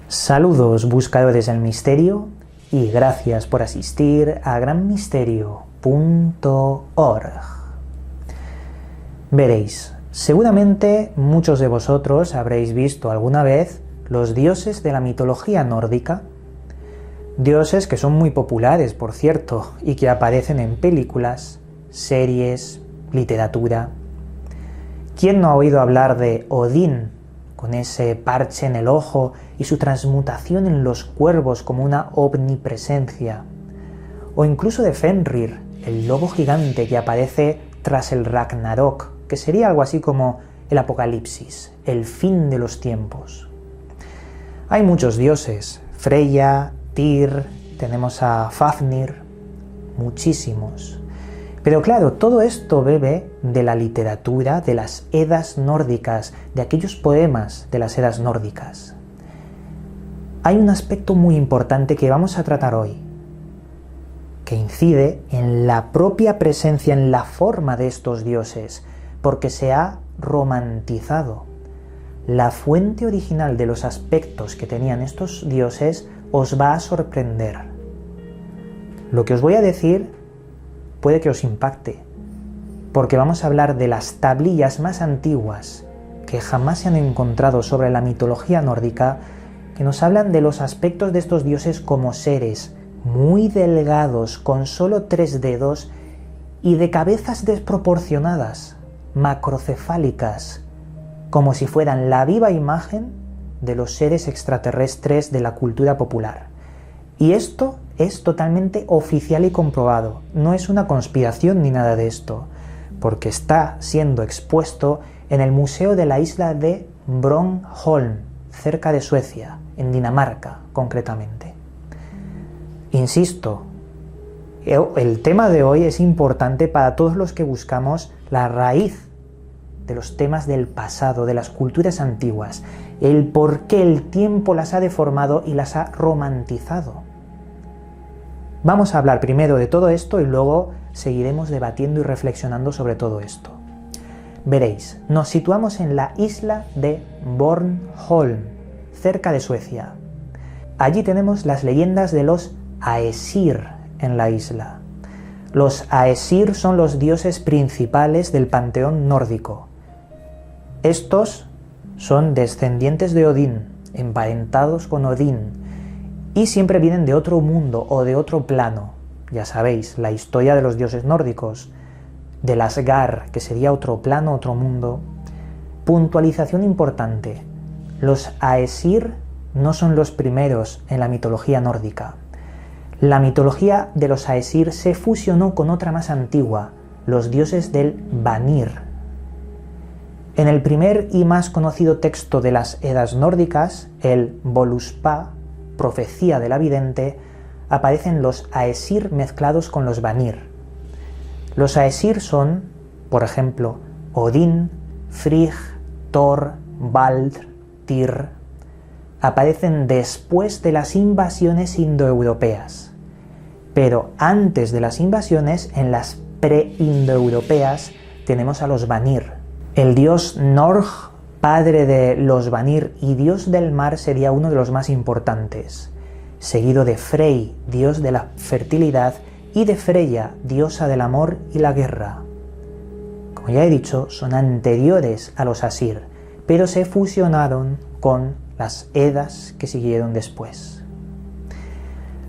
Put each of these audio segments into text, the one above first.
Saludos buscadores del misterio y gracias por asistir a granmisterio.org. Veréis, seguramente muchos de vosotros habréis visto alguna vez los dioses de la mitología nórdica, dioses que son muy populares, por cierto, y que aparecen en películas, series, literatura. ¿Quién no ha oído hablar de Odín, con ese parche en el ojo y su transmutación en los cuervos como una omnipresencia? O incluso de Fenrir, el lobo gigante que aparece tras el Ragnarok, que sería algo así como el apocalipsis, el fin de los tiempos. Hay muchos dioses, Freya, Tyr, tenemos a Fafnir, muchísimos. Pero claro, todo esto bebe de la literatura, de las Edas nórdicas, de aquellos poemas de las Edas nórdicas. Hay un aspecto muy importante que vamos a tratar hoy, que incide en la propia presencia, en la forma de estos dioses, porque se ha romantizado. La fuente original de los aspectos que tenían estos dioses os va a sorprender. Lo que os voy a decir puede que os impacte, porque vamos a hablar de las tablillas más antiguas que jamás se han encontrado sobre la mitología nórdica, que nos hablan de los aspectos de estos dioses como seres muy delgados, con solo 3 dedos y de cabezas desproporcionadas, macrocefálicas, como si fueran la viva imagen de los seres extraterrestres de la cultura popular. Y esto es totalmente oficial y comprobado, no es una conspiración ni nada de esto, porque está siendo expuesto en el Museo de la isla de Bornholm, cerca de Suecia, en Dinamarca concretamente. Insisto, el tema de hoy es importante para todos los que buscamos la raíz de los temas del pasado, de las culturas antiguas, el por qué el tiempo las ha deformado y las ha romantizado. Vamos a hablar primero de todo esto y luego seguiremos debatiendo y reflexionando sobre todo esto. Veréis, nos situamos en la isla de Bornholm, cerca de Suecia. Allí tenemos las leyendas de los Aesir en la isla. Los Aesir son los dioses principales del panteón nórdico. Estos son descendientes de Odín, emparentados con Odín, y siempre vienen de otro mundo o de otro plano. Ya sabéis, la historia de los dioses nórdicos, del Asgard, que sería otro plano, otro mundo. Puntualización importante: los Aesir no son los primeros en la mitología nórdica. La mitología de los Aesir se fusionó con otra más antigua, los dioses del Vanir. En el primer y más conocido texto de las Edas nórdicas, el Voluspa, Profecía de la Vidente, aparecen los Aesir mezclados con los Vanir. Los Aesir son, por ejemplo, Odín, Frigg, Thor, Baldr, Tyr. Aparecen después de las invasiones indoeuropeas. Pero antes de las invasiones, en las pre-indoeuropeas, tenemos a los Vanir. El dios Norg, padre de los Vanir y dios del mar, sería uno de los más importantes, seguido de Frey, dios de la fertilidad, y de Freya, diosa del amor y la guerra. Como ya he dicho, son anteriores a los Asir, pero se fusionaron con las Edas que siguieron después.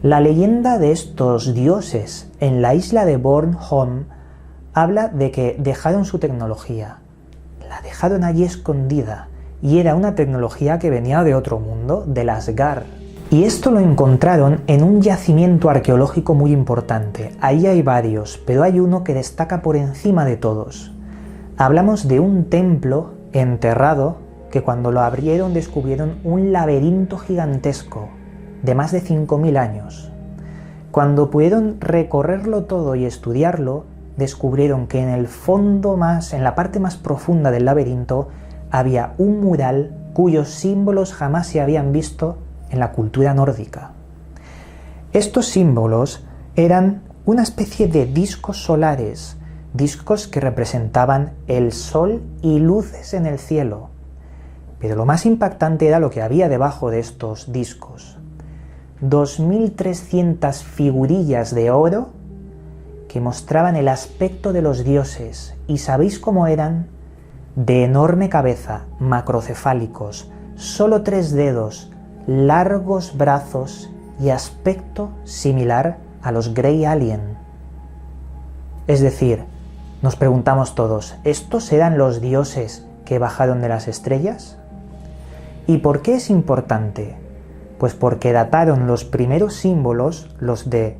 La leyenda de estos dioses en la isla de Bornholm habla de que dejaron su tecnología. La dejaron allí escondida, y era una tecnología que venía de otro mundo, del Asgard. Y esto lo encontraron en un yacimiento arqueológico muy importante. Ahí hay varios, pero hay uno que destaca por encima de todos. Hablamos de un templo enterrado que cuando lo abrieron descubrieron un laberinto gigantesco de más de 5000 años. Cuando pudieron recorrerlo todo y estudiarlo, descubrieron que en el fondo en la parte más profunda del laberinto, había un mural cuyos símbolos jamás se habían visto en la cultura nórdica. Estos símbolos eran una especie de discos solares, discos que representaban el sol y luces en el cielo. Pero lo más impactante era lo que había debajo de estos discos. 2.300 figurillas de oro que mostraban el aspecto de los dioses. ¿Y sabéis cómo eran? De enorme cabeza, macrocefálicos, solo 3 dedos, largos brazos y aspecto similar a los Grey Alien. Es decir, nos preguntamos todos, ¿estos eran los dioses que bajaron de las estrellas? ¿Y por qué es importante? Pues porque dataron los primeros símbolos, los de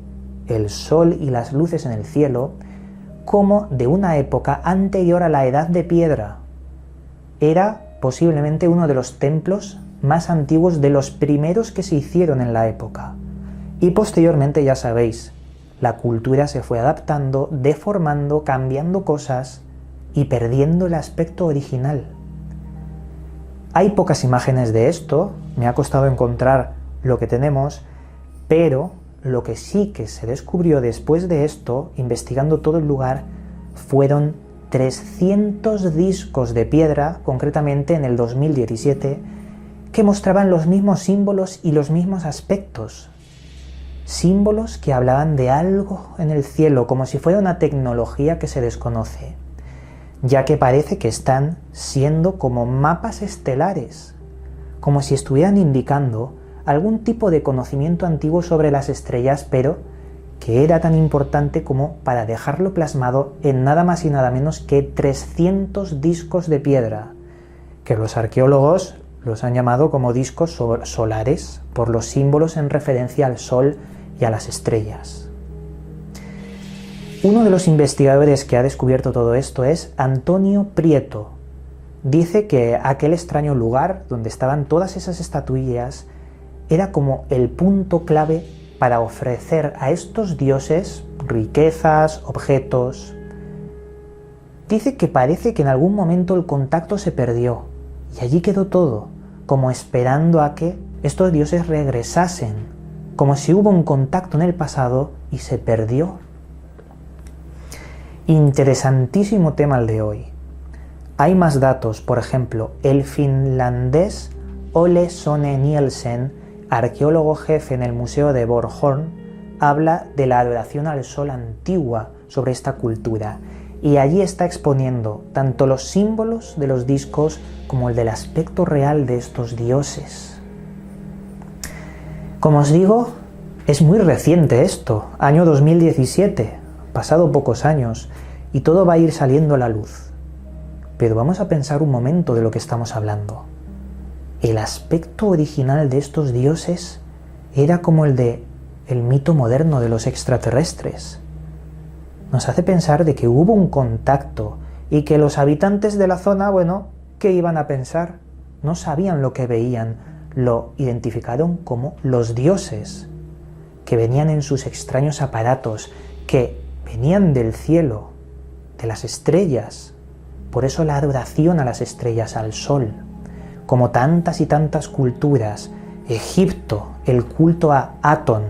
el sol y las luces en el cielo, como de una época anterior a la Edad de Piedra. Era posiblemente uno de los templos más antiguos, de los primeros que se hicieron en la época. Y posteriormente, ya sabéis, la cultura se fue adaptando, deformando, cambiando cosas y perdiendo el aspecto original. Hay pocas imágenes de esto, me ha costado encontrar lo que tenemos, pero lo que sí que se descubrió después de esto, investigando todo el lugar, fueron 300 discos de piedra, concretamente en el 2017, que mostraban los mismos símbolos y los mismos aspectos. Símbolos que hablaban de algo en el cielo, como si fuera una tecnología que se desconoce, ya que parece que están siendo como mapas estelares, como si estuvieran indicando algún tipo de conocimiento antiguo sobre las estrellas, pero que era tan importante como para dejarlo plasmado en nada más y nada menos que 300 discos de piedra, que los arqueólogos los han llamado como discos solares por los símbolos en referencia al sol y a las estrellas. Uno de los investigadores que ha descubierto todo esto es Antonio Prieto. Dice que aquel extraño lugar donde estaban todas esas estatuillas era como el punto clave para ofrecer a estos dioses riquezas, objetos. Dice que parece que en algún momento el contacto se perdió y allí quedó todo, como esperando a que estos dioses regresasen, como si hubo un contacto en el pasado y se perdió. Interesantísimo tema el de hoy. Hay más datos, por ejemplo, el finlandés Ole Sone Nielsen, arqueólogo jefe en el Museo de Bornholm, habla de la adoración al sol antigua sobre esta cultura, y allí está exponiendo tanto los símbolos de los discos como el del aspecto real de estos dioses. Como os digo, es muy reciente esto, año 2017, pasado pocos años, y todo va a ir saliendo a la luz. Pero vamos a pensar un momento de lo que estamos hablando. El aspecto original de estos dioses era como el de el mito moderno de los extraterrestres. Nos hace pensar de que hubo un contacto y que los habitantes de la zona, bueno, ¿qué iban a pensar? No sabían lo que veían, lo identificaron como los dioses, que venían en sus extraños aparatos, que venían del cielo, de las estrellas. Por eso la adoración a las estrellas, al sol. Como tantas y tantas culturas, Egipto, el culto a Atón,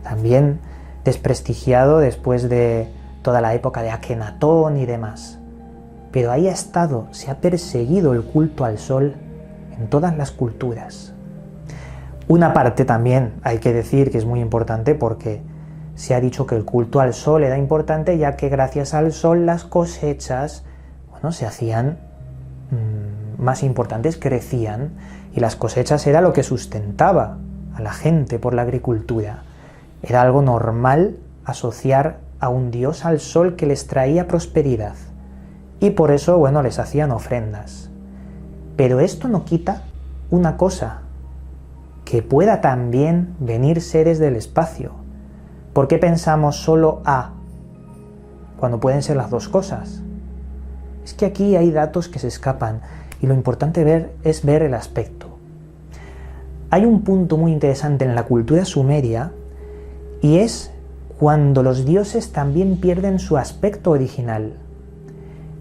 también desprestigiado después de toda la época de Akenatón y demás. Pero ahí ha estado, se ha perseguido el culto al sol en todas las culturas. Una parte también hay que decir que es muy importante, porque se ha dicho que el culto al sol era importante, ya que gracias al sol las cosechas, bueno, se hacían más importantes, crecían, y las cosechas era lo que sustentaba a la gente por la agricultura. Era algo normal asociar a un dios al sol que les traía prosperidad, y por eso, bueno, les hacían ofrendas. Pero esto no quita una cosa, que pueda también venir seres del espacio. ¿Por qué pensamos solo a cuando pueden ser las dos cosas? Es que aquí hay datos que se escapan, y lo importante es ver el aspecto. Hay un punto muy interesante en la cultura sumeria, y es cuando los dioses también pierden su aspecto original.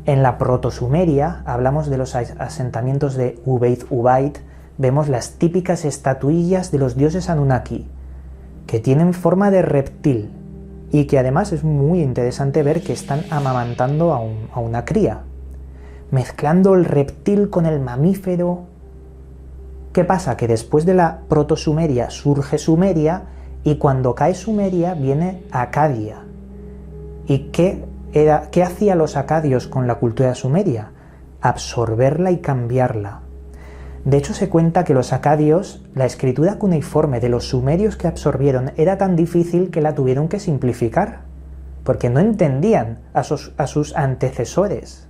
En la protosumeria, hablamos de los asentamientos de Ubaid Ubaid, vemos las típicas estatuillas de los dioses Anunnaki, que tienen forma de reptil, y que además es muy interesante ver que están amamantando a una cría, mezclando el reptil con el mamífero, ¿Qué pasa? Que después de la proto-Sumeria surge Sumeria y cuando cae Sumeria viene Acadia. ¿Y qué hacían los acadios con la cultura sumeria? Absorberla y cambiarla. De hecho, se cuenta que los acadios, la escritura cuneiforme de los sumerios que absorbieron era tan difícil que la tuvieron que simplificar, porque no entendían a sus antecesores.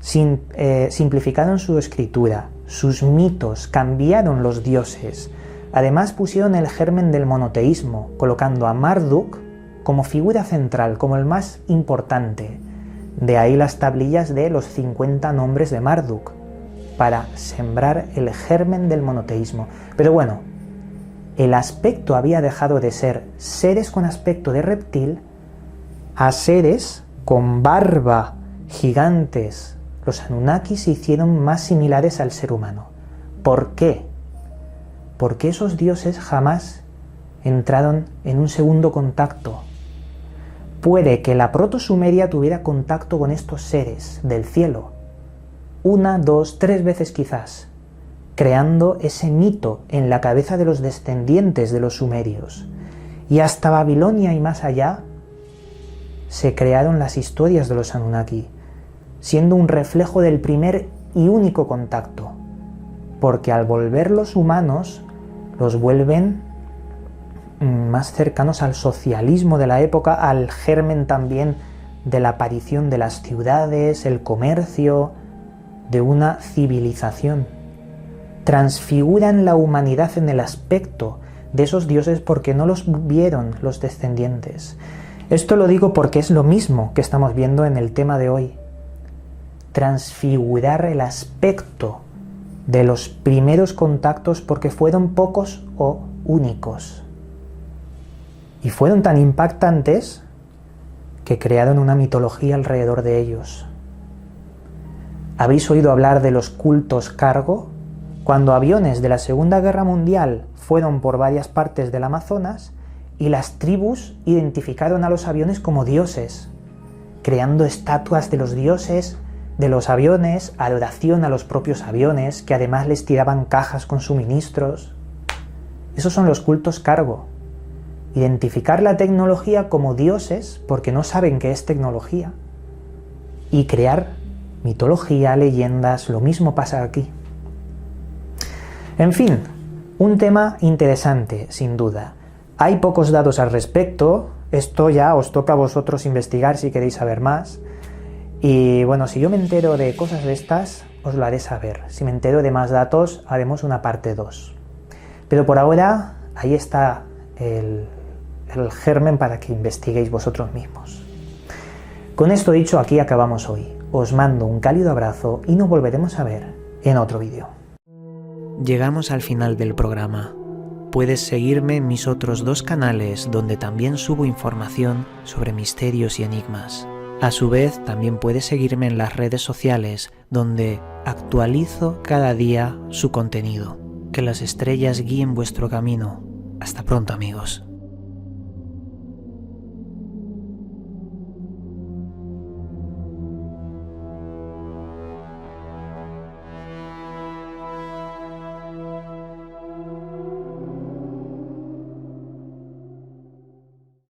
Simplificaron su escritura, sus mitos, cambiaron los dioses. Además pusieron el germen del monoteísmo, colocando a Marduk como figura central, como el más importante. De ahí las tablillas de los 50 nombres de Marduk, para sembrar el germen del monoteísmo. Pero bueno, el aspecto había dejado de ser seres con aspecto de reptil a seres con barba, gigantes. Los Anunnaki se hicieron más similares al ser humano. ¿Por qué? Porque esos dioses jamás entraron en un segundo contacto. Puede que la proto-Sumeria tuviera contacto con estos seres del cielo, 1, 2, 3 veces quizás, creando ese mito en la cabeza de los descendientes de los sumerios. Y hasta Babilonia y más allá se crearon las historias de los Anunnaki, siendo un reflejo del primer y único contacto, porque al volverlos humanos, los vuelven más cercanos al socialismo de la época, al germen también de la aparición de las ciudades, el comercio, de una civilización. Transfiguran la humanidad en el aspecto de esos dioses porque no los vieron los descendientes. Esto lo digo porque es lo mismo que estamos viendo en el tema de hoy. Transfigurar el aspecto de los primeros contactos porque fueron pocos o únicos. Y fueron tan impactantes que crearon una mitología alrededor de ellos. ¿Habéis oído hablar de los cultos cargo? Cuando aviones de la Segunda Guerra Mundial fueron por varias partes del Amazonas y las tribus identificaron a los aviones como dioses, creando estatuas de los dioses, de los aviones, adoración a los propios aviones, que además les tiraban cajas con suministros. Esos son los cultos cargo. Identificar la tecnología como dioses porque no saben qué es tecnología. Y crear mitología, leyendas, lo mismo pasa aquí. En fin, un tema interesante, sin duda. Hay pocos datos al respecto, esto ya os toca a vosotros investigar si queréis saber más. Y bueno, si yo me entero de cosas de estas, os lo haré saber. Si me entero de más datos, haremos una parte 2. Pero por ahora, ahí está el germen para que investiguéis vosotros mismos. Con esto dicho, aquí acabamos hoy. Os mando un cálido abrazo y nos volveremos a ver en otro vídeo. Llegamos al final del programa. Puedes seguirme en mis otros 2 canales donde también subo información sobre misterios y enigmas. A su vez, también puedes seguirme en las redes sociales donde actualizo cada día su contenido. Que las estrellas guíen vuestro camino. Hasta pronto, amigos.